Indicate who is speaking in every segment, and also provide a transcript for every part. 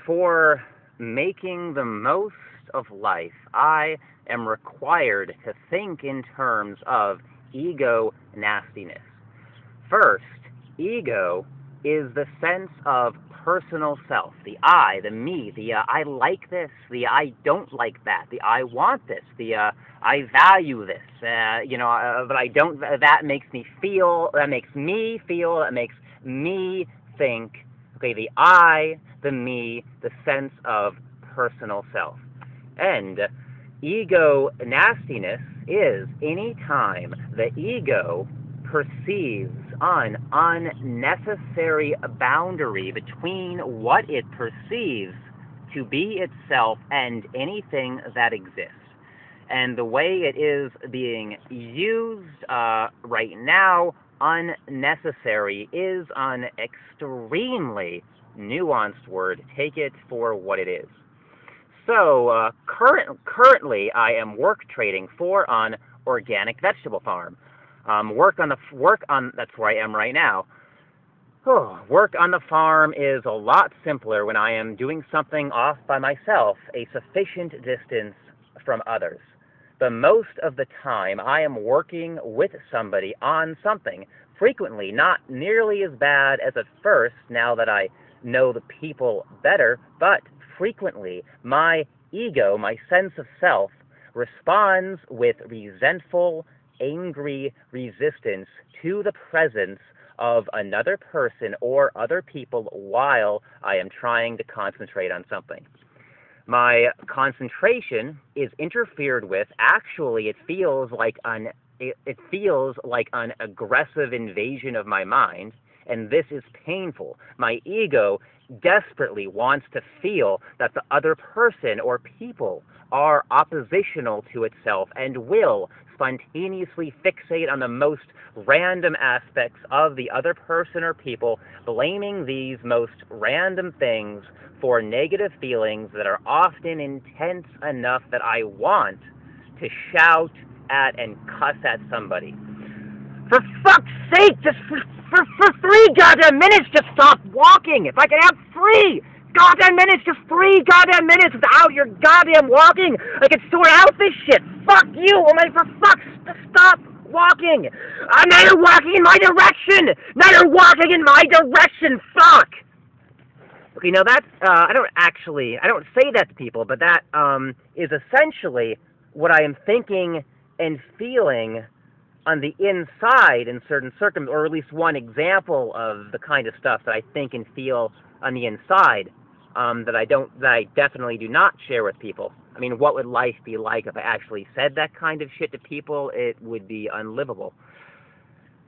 Speaker 1: For making the most of life, I am required to think in terms of ego nastiness. First, ego is the sense of personal self, the I, the me, the I like this, the I don't like that, the I want this, the I value this, but I don't, that makes me feel, that makes me feel, that makes me think. Okay, the I, the me, the sense of personal self. And ego nastiness is any time the ego perceives an unnecessary boundary between what it perceives to be itself and anything that exists. And the way it is being used right now, unnecessary, is an extremely nuanced word. Take it for what it is. So currently, I am work trading for an organic vegetable farm. That's where I am right now. Work on the farm is a lot simpler when I am doing something off by myself, a sufficient distance from others. The most of the time I am working with somebody on something, frequently not nearly as bad as at first now that I know the people better, but frequently my ego, my sense of self, responds with resentful, angry resistance to the presence of another person or other people while I am trying to concentrate on something. My concentration is interfered with. Actually, it feels like an aggressive invasion of my mind, and this is painful. My ego desperately wants to feel that the other person or people are oppositional to itself and will spontaneously fixate on the most random aspects of the other person or people, blaming these most random things for negative feelings that are often intense enough that I want to shout at and cuss at somebody. For fuck's sake, just for 3 goddamn minutes, just stop walking. If I could have 3 goddamn minutes, just 3 goddamn minutes without your goddamn walking, I could sort out this shit. Fuck you. For fuck's sake, stop walking. Now you're walking in my direction. Now you're walking in my direction. Fuck. Okay, now that's, I don't say that to people, but that is essentially what I am thinking and feeling on the inside in certain circumstances, or at least one example of the kind of stuff that I think and feel on the inside that I definitely do not share with people. I mean, what would life be like if I actually said that kind of shit to people? It would be unlivable.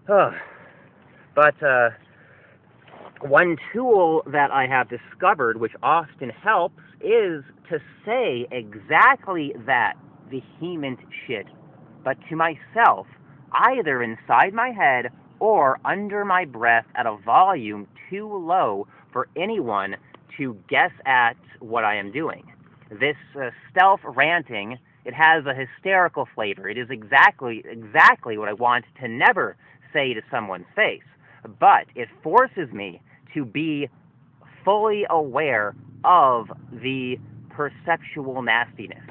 Speaker 1: But one tool that I have discovered, which often helps, is to say exactly that vehement shit, but to myself, either inside my head or under my breath at a volume too low for anyone to guess at what I am doing. This stealth ranting, it has a hysterical flavor. It is exactly what I want to never say to someone's face, but it forces me to be fully aware of the perceptual nastiness.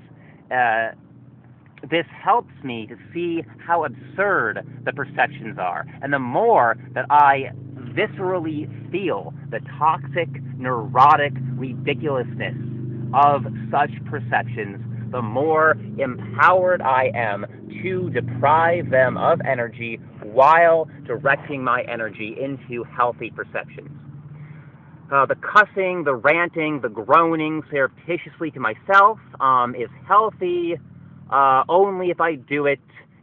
Speaker 1: This helps me to see how absurd the perceptions are, and the more that I viscerally feel the toxic, neurotic ridiculousness of such perceptions, the more empowered I am to deprive them of energy while directing my energy into healthy perceptions. The cussing, the ranting, the groaning surreptitiously to myself is healthy only if I do it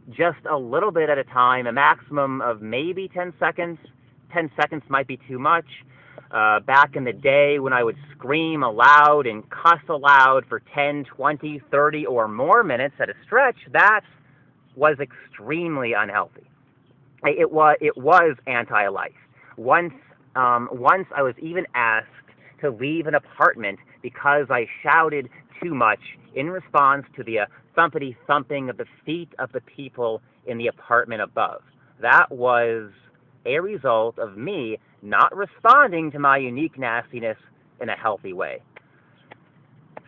Speaker 1: just a little bit at a time, a maximum of maybe 10 seconds. 10 seconds might be too much. Back in the day when I would scream aloud and cuss aloud for 10, 20, 30 or more minutes at a stretch, that was extremely unhealthy. It was anti-life. Once I was even asked to leave an apartment because I shouted too much in response to the thumpity thumping of the feet of the people in the apartment above. That was a result of me not responding to my unique nastiness in a healthy way.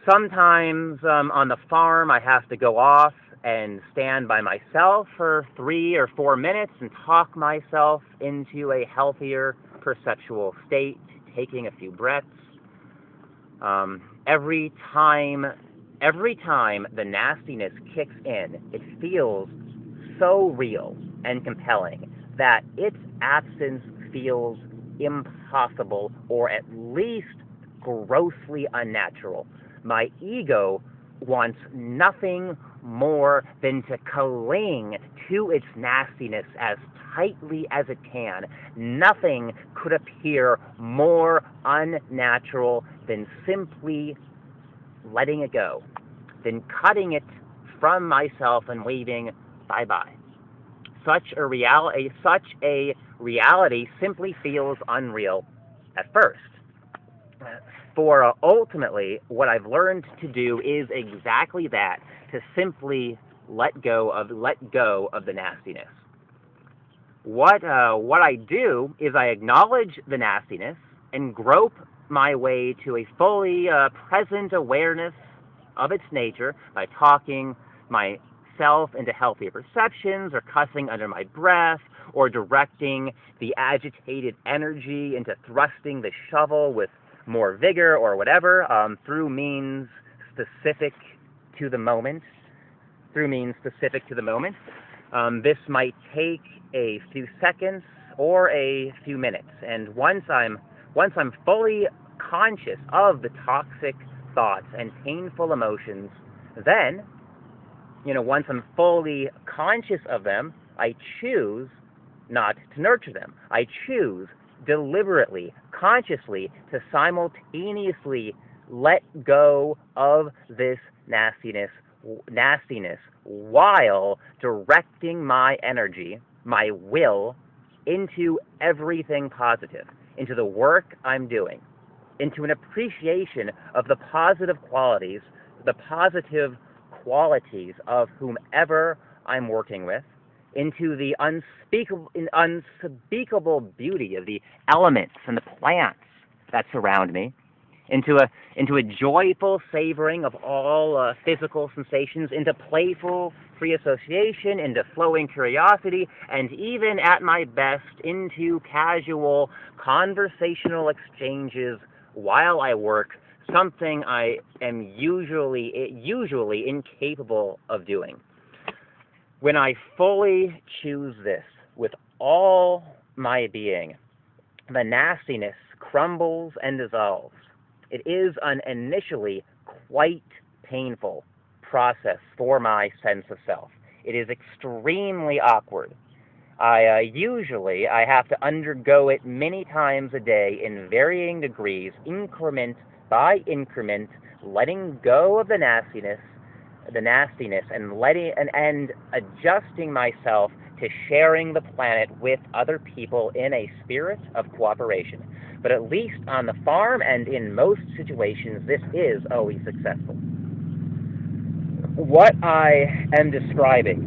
Speaker 1: Sometimes on the farm I have to go off and stand by myself for 3 or 4 minutes and talk myself into a healthier perceptual state, taking a few breaths. Every time the nastiness kicks in, it feels so real and compelling that its absence feels impossible, or at least grossly unnatural. My ego wants nothing more than to cling to its nastiness as tightly as it can. Nothing could appear more unnatural than simply letting it go, than cutting it from myself and waving bye-bye. Such a reality simply feels unreal at first. For ultimately, what I've learned to do is exactly that, to simply let go of the nastiness. What I do is I acknowledge the nastiness and grope my way to a fully present awareness of its nature by talking myself into healthier perceptions, or cussing under my breath, or directing the agitated energy into thrusting the shovel with more vigor or whatever, through means specific to the moment. This might take a few seconds or a few minutes, and once I'm fully conscious of the toxic thoughts and painful emotions, then, once I'm fully conscious of them, I choose not to nurture them. I choose deliberately, consciously, to simultaneously let go of this nastiness while directing my energy, my will, into everything positive, into the work I'm doing, into an appreciation of the positive qualities of whomever I'm working with, into the unspeakable beauty of the elements and the plants that surround me, into a joyful savoring of all physical sensations, into playful free association, into flowing curiosity, and even at my best, into casual conversational exchanges while I work, something I am usually incapable of doing. When I fully choose this with all my being, the nastiness crumbles and dissolves. It is an initially quite painful process for my sense of self. It is extremely awkward. I have to undergo it many times a day in varying degrees, increment by increment, letting go of the nastiness, and adjusting myself to sharing the planet with other people in a spirit of cooperation. But at least on the farm and in most situations, this is always successful. What I am describing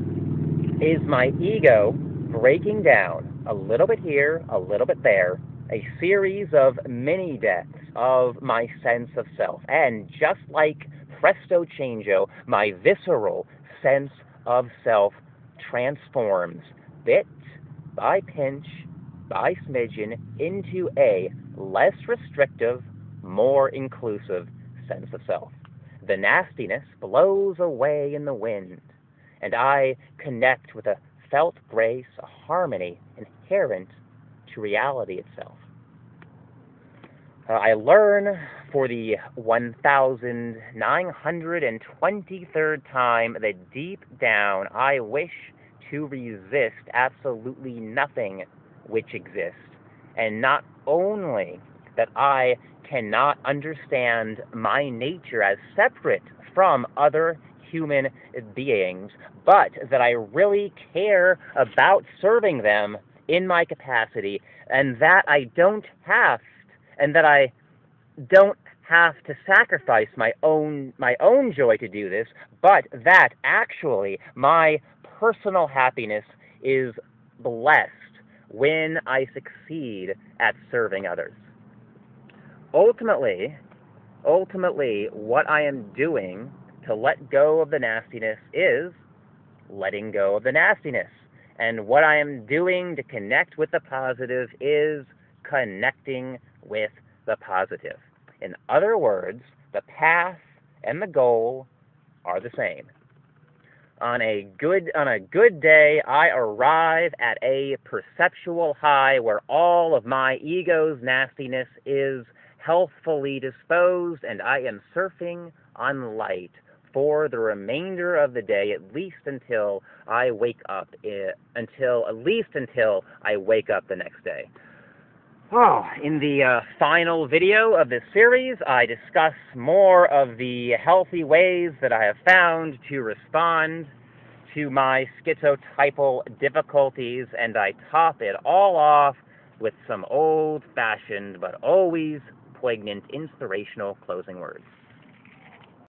Speaker 1: is my ego breaking down a little bit here, a little bit there, a series of mini deaths of my sense of self. And just like presto changeo, my visceral sense of self transforms bit by pinch, by smidgen, into a less restrictive, more inclusive sense of self. The nastiness blows away in the wind, and I connect with a felt grace, a harmony inherent to reality itself. I learn for the 1,923rd time that deep down I wish to resist absolutely nothing which exists, and not only that I cannot understand my nature as separate from other human beings, but that I really care about serving them in my capacity, and that I don't have to sacrifice my own joy to do this, but that actually my personal happiness is blessed when I succeed at serving others. Ultimately, Ultimately, what I am doing to let go of the nastiness is letting go of the nastiness. And what I am doing to connect with the positive is connecting with the positive. In other words, the path and the goal are the same. On a good day, I arrive at a perceptual high where all of my ego's nastiness is healthfully disposed, and I am surfing on light for the remainder of the day, at least until I wake up until I wake up the next day. Oh, in the final video of this series, I discuss more of the healthy ways that I have found to respond to my schizotypal difficulties, and I top it all off with some old-fashioned but always poignant inspirational closing words.